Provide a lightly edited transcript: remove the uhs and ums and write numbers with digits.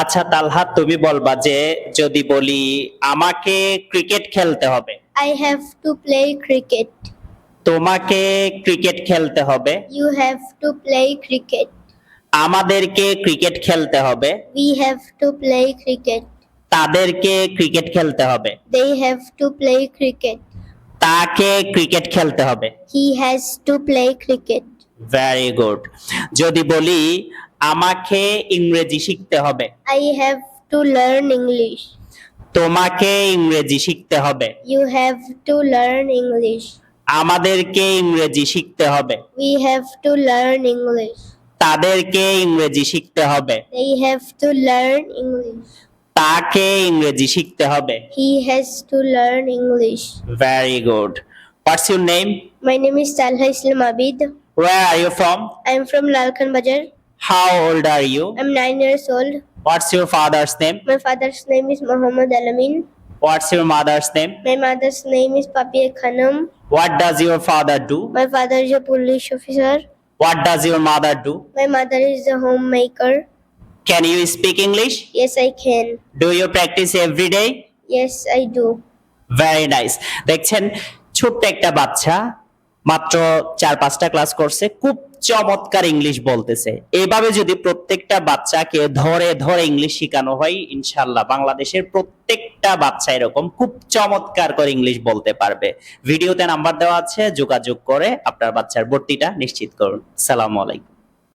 আচ্ছা তালহা, তুমি বলবা যে যদি বলি আমাকে ক্রিকেট খেলতে হবে, I have to play cricket. তোমাকে ক্রিকেট খেলতে হবে, You have to play cricket. আমাদেরকে ক্রিকেট খেলতে হবে, We have to play cricket. তাদেরকে ক্রিকেট খেলতে হবে, They have to play cricket. তাকে ক্রিকেট খেলতে হবে। He has to play cricket. Very good. যদি বলি আমাকে ইংরেজি শিখতে হবে, I have to learn English. তোমাকে ইংরেজি শিখতে হবে, You have to learn English. আমাদেরকে ইংরেজি শিখতে হবে, We have to learn English. তাদেরকে ইংরেজি শিখতে হবে, They have to learn English. তাকে ইংরেজি শিখতে হবে। He has to learn English. Very good. What's your name? My name is Talha Islam Abid. Where are you from? I am from Lalkhan Bajar. How old are you? I am 9 years old. What's your father's name? My father's name is Muhammad Alamin. What's your mother's name? My mother's name is Papia Khanam. What does your father do? My father is a police officer. What does your mother do? My mother is a homemaker. Can you speak English? Yes, I can. Do you practice every day? Yes, I do. Very nice. দেখছেন, ছোট্ট একটা বাচ্চা মাত্র 4-5টা class করছে, খুব চমৎকার English বলতেছে। এভাবে যদি প্রত্যেকটা বাচ্চাকে ধরে ধরে ইংলিশ শেখানো হয়, ইনশাআল্লাহ বাংলাদেশের প্রত্যেকটা বাচ্চা এরকম খুব চমৎকার করে ইংলিশ বলতে পারবে। ভিডিওতে নাম্বার দেওয়া আছে, যোগাযোগ করে আপনার বাচ্চার ভর্তিটা নিশ্চিত করুন। আসসালামু আলাইকুম।